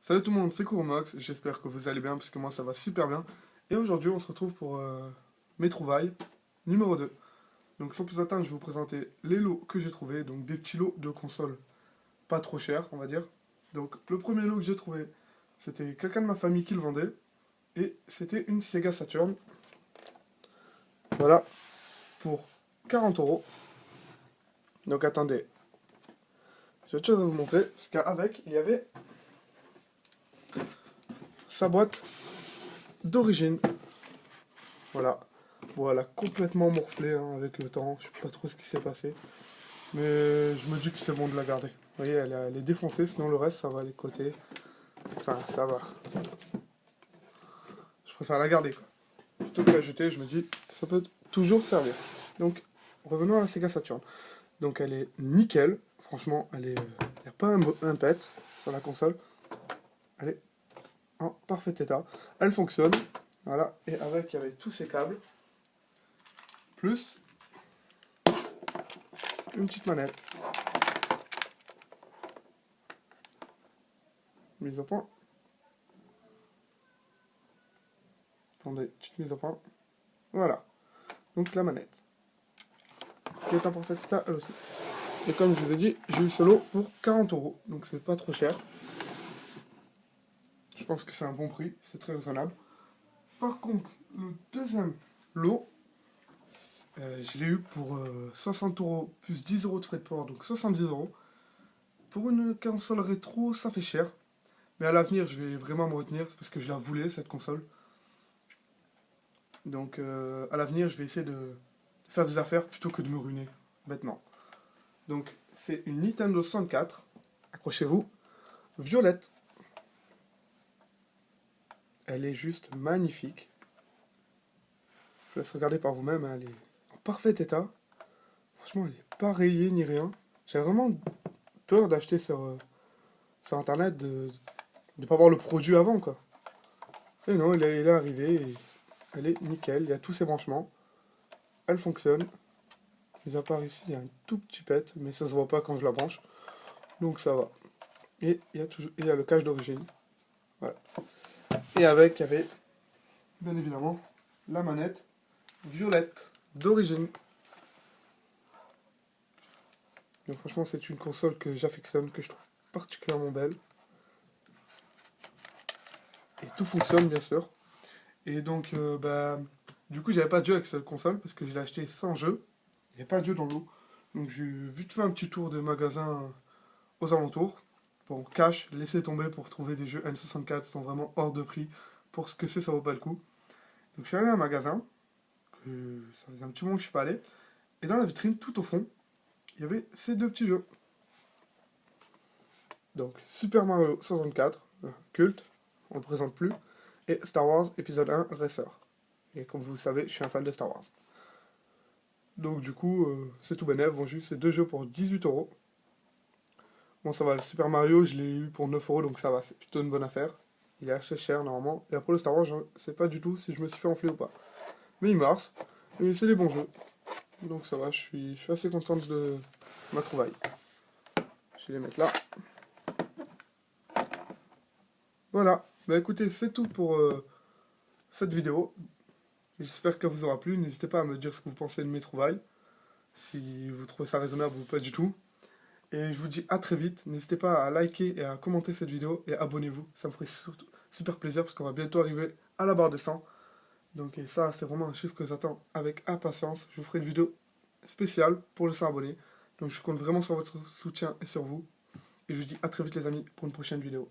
Salut tout le monde, c'est Kuromox, j'espère que vous allez bien parce que moi ça va super bien. Et aujourd'hui on se retrouve pour mes trouvailles numéro 2. Donc sans plus attendre, je vais vous présenter les lots que j'ai trouvés, donc des petits lots de consoles pas trop chers on va dire. Donc le premier lot que j'ai trouvé, c'était quelqu'un de ma famille qui le vendait, et c'était une Sega Saturn. Voilà, pour 40 euros. Donc attendez, j'ai autre chose à vous montrer, parce qu'avec il y avait sa boîte d'origine. Voilà. Voilà, complètement morflé hein, avec le temps. Je sais pas trop ce qui s'est passé. Mais je me dis que c'est bon de la garder. Vous voyez, elle est défoncée, sinon le reste, ça va les côtés. Enfin, ça va. Je préfère la garder, quoi. Plutôt que la jeter, je me dis que ça peut toujours servir. Donc, revenons à la Sega Saturn. Donc, elle est nickel. Franchement, elle est... Il n'y a pas un pet sur la console. Elle est en parfait état. Elle fonctionne. Voilà. Et avec, il y avait tous ces câbles. Plus une petite manette. Mise au point. Attendez, petite mise au point. Voilà. Donc la manette. Qui est en parfait état elle aussi. Et comme je vous ai dit, j'ai eu ce lot pour 40 euros. Donc c'est pas trop cher. Je pense que c'est un bon prix. C'est très raisonnable. Par contre, le deuxième lot, je l'ai eu pour 60 euros plus 10 euros de frais de port. Donc 70 euros. Pour une console rétro, ça fait cher. Mais à l'avenir, je vais vraiment me retenir. Parce que je la voulais, cette console. Donc à l'avenir, je vais essayer de faire des affaires plutôt que de me ruiner, bêtement. Donc c'est une Nintendo 64, accrochez-vous, violette. Elle est juste magnifique. Je vous laisse regarder par vous-même, hein, elle est en parfait état. Franchement, elle n'est pas rayée ni rien. J'ai vraiment peur d'acheter sur internet, de ne pas voir le produit avant, quoi. Et non, il est arrivé, et elle est nickel, il y a tous ses branchements. Elle fonctionne. Mis à part ici, il y a un tout petit pet, mais ça se voit pas quand je la branche. Donc ça va. Et il y a le cache d'origine. Voilà. Et avec, il y avait, bien évidemment, la manette violette d'origine. Donc franchement, c'est une console que j'affectionne, que je trouve particulièrement belle. Et tout fonctionne, bien sûr. Et donc, du coup, j'avais pas de jeu avec cette console, parce que je l'ai acheté sans jeu. Il n'y avait pas de jeu dans l'eau. Donc j'ai vite fait un petit tour de magasin aux alentours. Bon, cash, laissez tomber pour trouver des jeux N64, sont vraiment hors de prix. Pour ce que c'est, ça vaut pas le coup. Donc je suis allé à un magasin, ça faisait un petit moment que je suis pas allé, et dans la vitrine, tout au fond, il y avait ces deux petits jeux. Donc Super Mario 64, culte, on le présente plus, et Star Wars épisode 1 Racer. Et comme vous le savez, je suis un fan de Star Wars. Donc du coup, c'est tout bénef, bon, j'ai eu ces deux jeux pour 18 euros. Bon, ça va, le Super Mario, je l'ai eu pour 9 euros, donc ça va, c'est plutôt une bonne affaire. Il est assez cher normalement. Et après le Star Wars, je sais pas du tout si je me suis fait enfler ou pas. Mais il marche, et c'est des bons jeux. Donc ça va, je suis assez content de ma trouvaille. Je vais les mettre là. Voilà, bah écoutez, c'est tout pour cette vidéo. J'espère qu'elle vous aura plu. N'hésitez pas à me dire ce que vous pensez de mes trouvailles. Si vous trouvez ça raisonnable ou pas du tout. Et je vous dis à très vite. N'hésitez pas à liker et à commenter cette vidéo. Et abonnez-vous. Ça me ferait surtout super plaisir parce qu'on va bientôt arriver à la barre des 100. Donc et ça, c'est vraiment un chiffre que j'attends avec impatience. Je vous ferai une vidéo spéciale pour le 100 abonnés. Donc je compte vraiment sur votre soutien et sur vous. Et je vous dis à très vite les amis pour une prochaine vidéo.